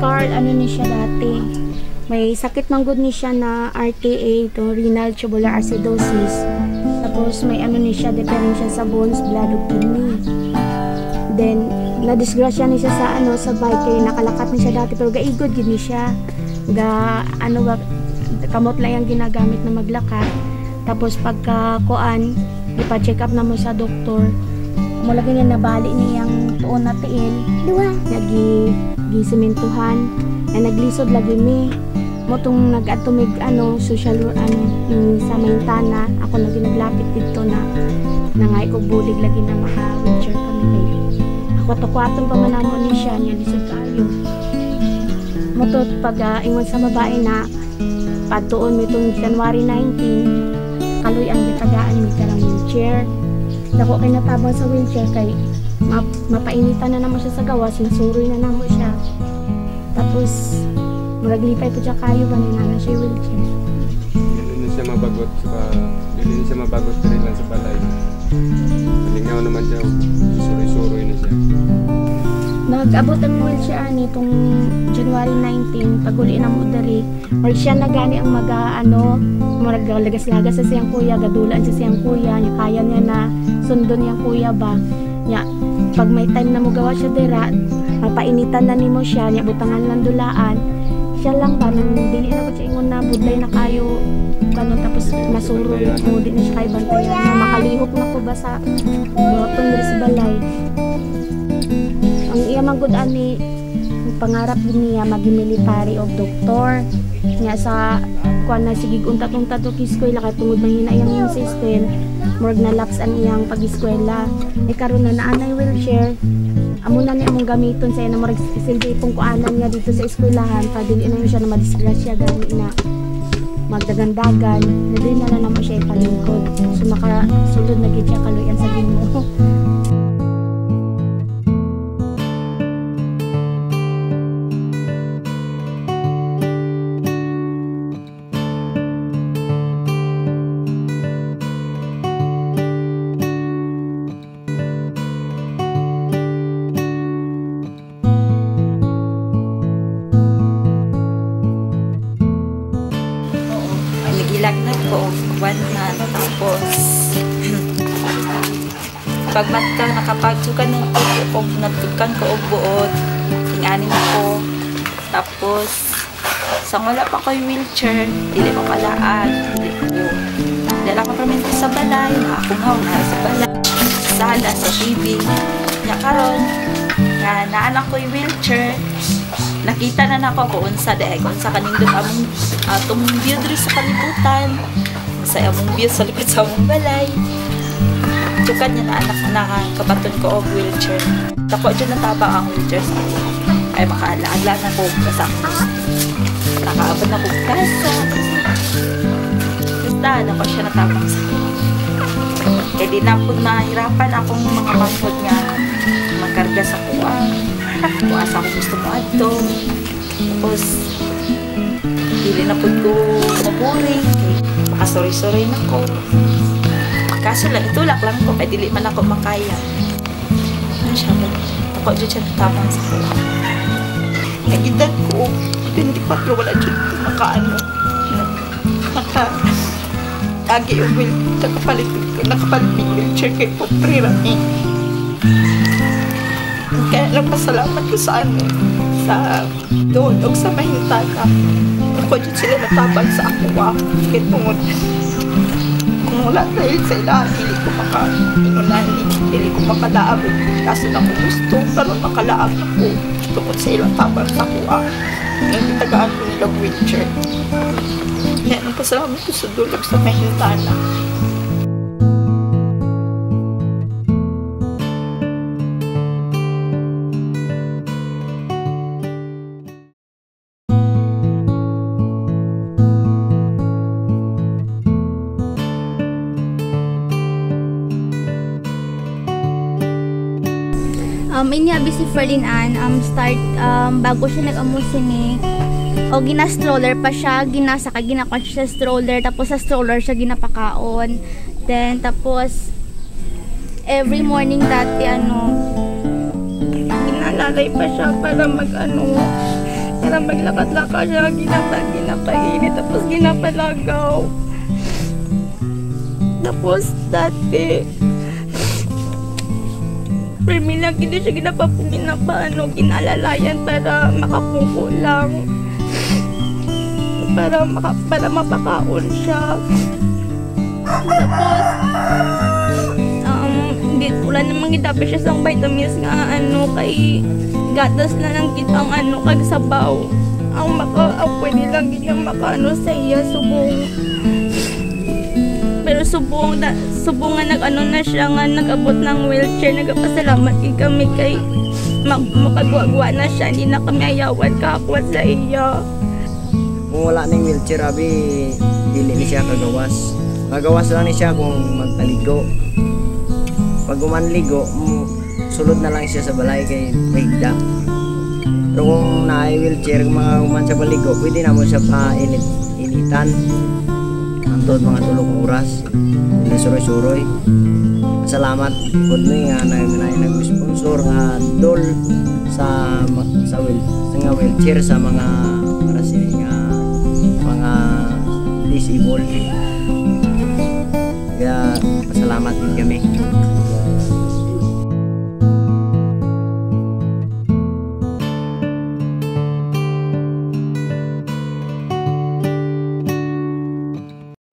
Carl, ano ni siya dati, may sakit man good ni siya na RTA, to renal tubular acidosis. Tapos may ano ni siya, diferensya sa bones, blood of kidney. Then na-disgrasya ni siya sa ano, sa bike, kaya nakalakat ni siya dati, pero gaigod gid ni siya. Kamot lang yung ginagamit na maglakat. Tapos pagka kuan, ipa-check up na mo sa doktor, mula ganyan nabali niyang tuon na tiil, nag-simentuhan, na naglisod lagi mi. Motong nag-atumig social sa Maintana, ako na ginaglapit dito na nangay ko bulig lagi na maka-wheelchair kami kayo. Ako tukwaton pa manamo ni siya, niya lisod kayo. Motot pag ingon sa babae na patuon mo itong January 19, kaloy ang gitagaan mi karang wheelchair. Dako kay natabang sa wheelchair kay mapainitan na namo siya sa gawas, nasuroy na namo siya. Tapos muraglipay po siya kayo ba na siya wheelchair. Hindi siya mabagot rin lang sa balay. Malingaw naman siya, suroy-suroy na siya. Nag-abot ang wheelchair nitong January 19, pag-uli na mo dari. Or siya na gani ang lagas-lagas sa siyang kuya, gadulaan sa siyang kuya, niya kaya niya na sundon niyang kuya ba. Niya, pag may time na mo gawa siya dira, mapainitan na ni mo siya, niya butangan lang dulaan. Siya lang ba, nang dili na ko siya ingon na budlay na kayo, ganun, tapos masuroy, di na siya kayo bantayan. Makalihok na ko ba sa pundre sa balay. Ang iya magud ani pangarap niya maging military of doktor niya sa kuan na sige untat-untat og eskwela kay tungod mahina iyang system murag na lapse ang iyang pag-eskwela karon na naanay wheelchair amo na ni among gamiton sa ina murag silbi pong kuanan niya dito sa eskwelahan pa dili na siya na madisgrasya gani na magdagandagan dili na namo siya ipalingkod so makasulod na gid siya kaluyan sa Ginoo. Nagilagnat ko og 1 month tapos pag matka nakapagsukan ng og natukan ko og buot tinganin ko tapos sa wala pa ko wheelchair dili ko kalaan dili ko permento sa balay akong na sa balay sala sa TV nya karon nga naanak ko wheelchair nakita na nako ko unsa dai kung sa kanindot among atong view diri sa kalibutan sa among view sa likod sa among balay tukan niya na anak na kabaton ko og wheelchair dako jud nataba ang wheelchair sa ay makaala na ko sa nakaabot na ko kasa basta na ko siya natabang sa kaya di na po mahirapan akong mga bangkod nga magkarga sa kuwan kung asa ko gusto mo adto tapos dili na po ko maburing makasori-sori na ko kaso lang itulak lang ko kaya dili man ako makaya siya mo ako dyan siya natabang sa ko nagidad ko 24 wala dyan makaano agi yung nakapalit yung wheelchair kay Popri Rami. Kaya lang pasalamat ko sa sa doon o sa Mahintana. Ako dyan sila natabang sa ako kaya tungod kung wala dahil sa ilahan hindi ko maka-inunani hindi ko makalaabot kasi na ko gusto pero makalaab ako tungod sa ilang tabang sa ako ngayon tagaan ko nilang wheelchair. Kaya pasalamat ko sa dulog sa Mahintana. Inyabi si Ferlin Ann, bago siya nag-amusini, o gina-stroller pa siya, ginakon siya sa stroller, tapos sa stroller siya ginapakaon. Then, tapos, every morning dati, ginalagay pa siya para para maglakad-lakad siya, ginapainit, tapos ginapalagaw. Tapos dati, permi lang hindi siya ginalalayan para makapungko lang. Para mapakaon siya. Tapos, wala namang gidapi siya sa vitamins nga kay gatas na lang kitang kag sabaw. Ang pwede lang gid makaano sa iya subong. Pero subong nga na siya nga nag-abot ng wheelchair. Nagpasalamat kami kay makagwa-gwa na siya, hindi na kami ayawan kakwat sa iya. Kung wala ning wheelchair abi dili ni siya kagawas. Kagawas lang ni siya kung magpaligo. Pag umanligo, sulod na lang siya sa balay kay mahigda. Pero kung naay wheelchair, kung mga uman sa baligo, pwede na mo siya initan. Antod mga 3 oras. Hindi suroy-suroy. Salamat po nga nag-sponsor nga dol sa wheelchair sa mga para nga mga disabled. Kaya pasalamat din kami.